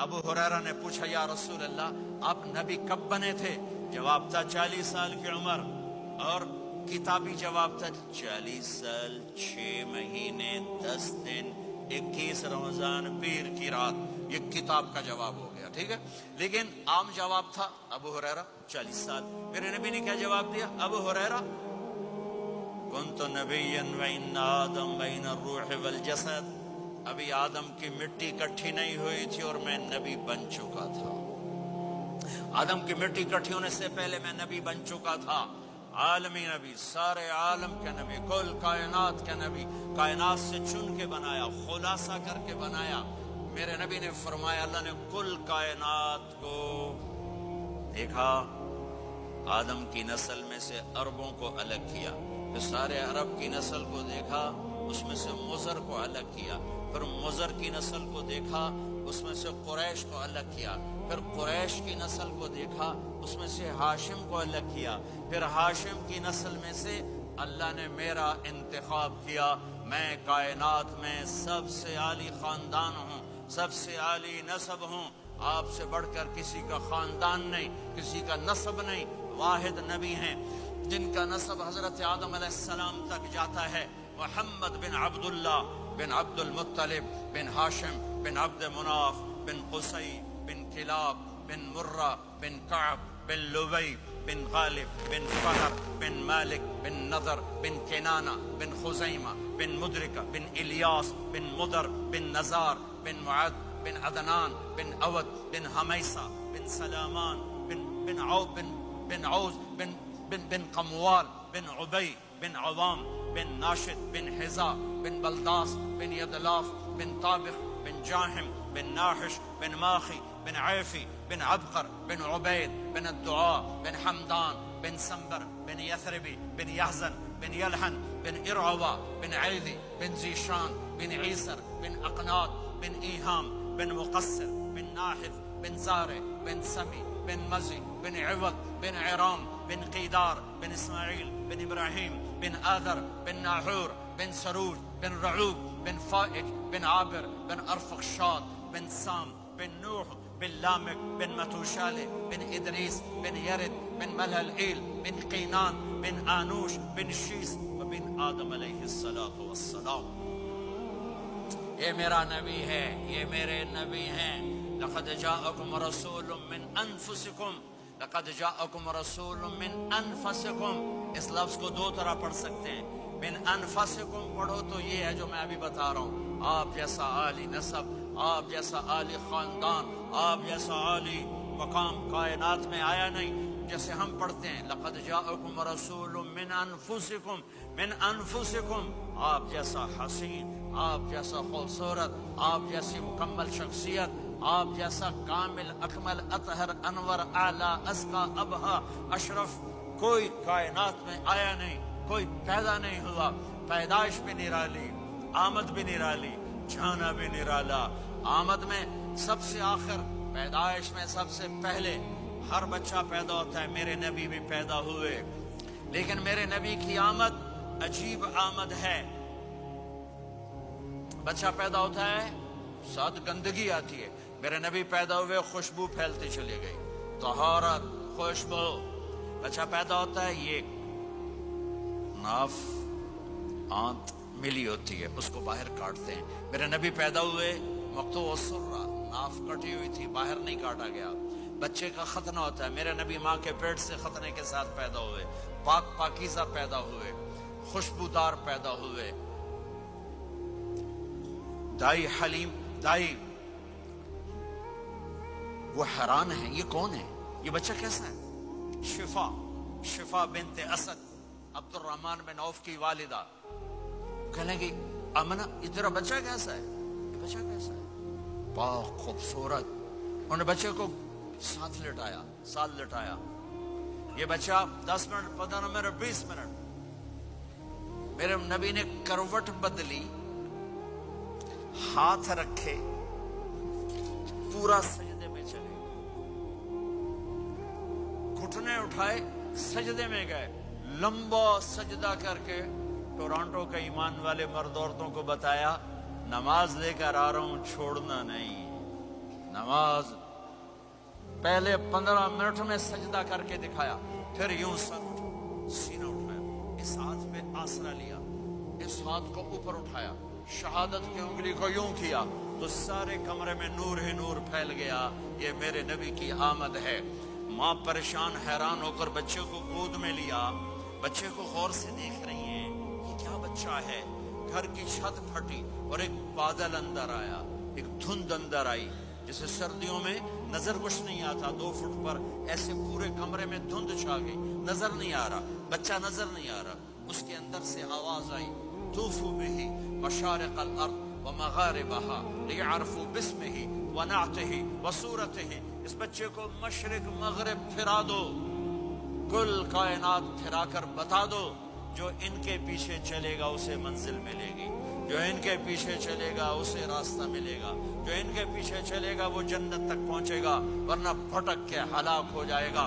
ابو ہریرہ نے پوچھا یا رسول اللہ آپ نبی کب بنے تھے؟ جواب تھا 40 سال کی عمر، اور کتابی جواب تھا 40 سال 6 مہینے 10 دن 21 رمضان پیر کی رات۔ یہ کتاب کا جواب ہو گیا، ٹھیک ہے۔ لیکن عام جواب تھا ابو ہریرہ 40 سال۔ میرے نبی نے کیا جواب دیا؟ ابو ہریرہ کنت نبیا وان آدم بین الروح والجسد، ابھی آدم کی مٹی اکٹھی نہیں ہوئی تھی اور میں نبی بن چکا تھا۔ آدم کی مٹی اکٹھی ہونے سے پہلے میں نبی بن چکا تھا، عالمی نبی، سارے عالم کے نبی، کل کائنات کے نبی، کائنات سے چن کے بنایا، خلاصہ کر کے بنایا۔ میرے نبی نے فرمایا اللہ نے کل کائنات کو دیکھا، آدم کی نسل میں سے عربوں کو الگ کیا، پھر سارے عرب کی نسل کو دیکھا، اس میں سے مضر کو الگ کیا، پھر مضر کی نسل کو دیکھا، اس میں سے قریش کو الگ کیا، پھر قریش کی نسل کو دیکھا، اس میں سے ہاشم کو الگ کیا، پھر ہاشم کی نسل میں سے اللہ نے میرا انتخاب کیا۔ میں کائنات میں سب سے عالی خاندان ہوں، سب سے عالی نسب ہوں، آپ سے بڑھ کر کسی کا خاندان نہیں، کسی کا نسب نہیں، واحد نبی ہیں جن کا نسب حضرت آدم علیہ السلام تک جاتا ہے، محمد بن عبداللہ بن عبد المطلب بن ہاشم بن عبد مناف بن قصی بن کلاب بن مرہ بن کعب بن لبی بن غالب بن فہر بن مالک بن نضر بن کنانہ بن خزیمہ بن مدرکہ بن الیاس بن مدر بن نزار بن معد بن عدنان بن اود بن حمیسہ بن سلامان بن عوز بن قموال بن عبی بن عوام بن ناشد بن حزا بن بلداس بن یدلاف بن طابخ بن جاہم بن ناحش بن ماخی بن عیفی بن عبقر بن عبید بن الدعاء بن حمدان بن سنبر بن یثربی بن یحزن بن یلحن بن ارعوا بن عیدی بن زیشان بن عیسر بن اقناط بن ایہام بن مقصر بن ناحث بن زارع بن سمی بن مزی بن عوض بن عرام بن قیدار بن اسماعیل بن ابراہیم بن آذر بن ناحور بن سروج بن رعوب بن فائج بن عابر بن ارفخشاد بن سام بن نوح بن لامک بن متوشالہ بن ادریس بن یرد بن ملہلئیل بن قینان بن آنوش بن شیس وبن آدم علیہ السلام۔ یہ میرا نبی ہے، یہ میرے نبی ہیں۔ لقد جاءکم رسول من انفسکم، لقد جاءکم رسول من انفسکم، اس لفظ کو دو طرح پڑھ سکتے ہیں، من انفسکم پڑھو تو یہ ہے جو میں ابھی بتا رہا ہوں، آپ جیسا عالی نسب، آپ جیسا عالی خاندان، آپ جیسا عالی مقام کائنات میں آیا نہیں۔ جیسے ہم پڑھتے ہیں لقد جاءکم رسول من انفسکم، من انفسکم، آپ جیسا حسین، آپ جیسا خوبصورت، آپ جیسی مکمل شخصیت، آپ جیسا کامل اکمل اطہر انور اعلیٰ ازکا ابہا اشرف کوئی کائنات میں آیا نہیں، کوئی پیدا نہیں ہوا۔ پیدائش بھی نرالی، آمد بھی نرالی، جانا بھی نرالا۔ آمد میں سب سے آخر، پیدائش میں سب سے پہلے ہر بچہ پیدا ہوتا ہے، میرے نبی بھی پیدا ہوئے، لیکن میرے نبی کی آمد عجیب آمد ہے۔ بچہ پیدا ہوتا ہے، ساتھ گندگی آتی ہے، میرے نبی پیدا ہوئے خوشبو پھیلتی چلی گئی، طہارت، خوشبو۔ بچہ پیدا ہوتا ہے، یہ ناف آنت ملی ہوتی ہے، اس کو باہر کاٹتے ہیں۔ میرے نبی پیدا ہوئے مقطوع السرہ، ناف کٹی ہوئی تھی، باہر نہیں کاٹا گیا۔ بچے کا ختنہ ہوتا ہے، میرے نبی ماں کے پیٹ سے ختنے کے ساتھ پیدا ہوئے، پاک پاکیزہ پیدا ہوئے، خوشبودار پیدا ہوئے۔ دائی حلیم، دائی وہ حیران ہیں، یہ کون ہے، یہ بچہ کیسا ہے؟ شفا بنت اسد، عبد الرحمن بن عوف کی والدہ، کہنے گی امنہ یہ تیرا بچہ کیسا ہے، یہ بچہ کیسا ہے، پاک خوبصورت۔ انہوں نے بچے کو ساتھ لٹایا، یہ بچہ 10 منٹ 15 منٹ 20 منٹ، میرے نبی نے کروٹ بدلی، ہاتھ رکھے، پورا سجدے میں چلے، گھٹنے اٹھائے، سجدے میں گئے، لمبا سجدہ کر کے ٹورانٹو کے ایمان والے مرد عورتوں کو بتایا نماز لے کر آ رہا ہوں، چھوڑنا نہیں، نماز پہلے 15 منٹ میں سجدہ کر کے دکھایا، پھر یوں سر سینہ اٹھایا، اس ہاتھ پہ آسرا لیا، اس ہاتھ کو اوپر اٹھایا، شہادت کی انگلی کو یوں کیا تو سارے کمرے میں نور ہی نور پھیل گیا، یہ میرے نبی کی آمد ہے۔ ماں پریشان حیران ہو کر بچے کو گود میں لیا، بچے کو غور سے دیکھ رہی ہیں، یہ کیا بچہ ہے؟ گھر کی چھت پھٹی اور ایک بادل اندر آیا، ایک دھند اندر آئی، جسے سردیوں میں نظر کچھ نہیں آتا، 2 فٹ پر ایسے پورے کمرے میں دھند چھا گئی، نظر نہیں آ رہا، بچہ نظر نہیں آ رہا۔ اس کے اندر سے آواز آئی، طوفوا بہ مشارق الارض ومغاربها لیعرفوا باسمہ ونعتہ وصورتہ۔ اس بچے کو مشرق مغرب پھرا دو، کل کائنات پھرا کر بتا دو، جو ان کے پیچھے چلے گا اسے منزل ملے گی، جو ان کے پیچھے چلے گا اسے راستہ ملے گا، جو ان کے پیچھے چلے گا وہ جنت تک پہنچے گا، ورنہ بھٹک کے ہلاک ہو جائے گا۔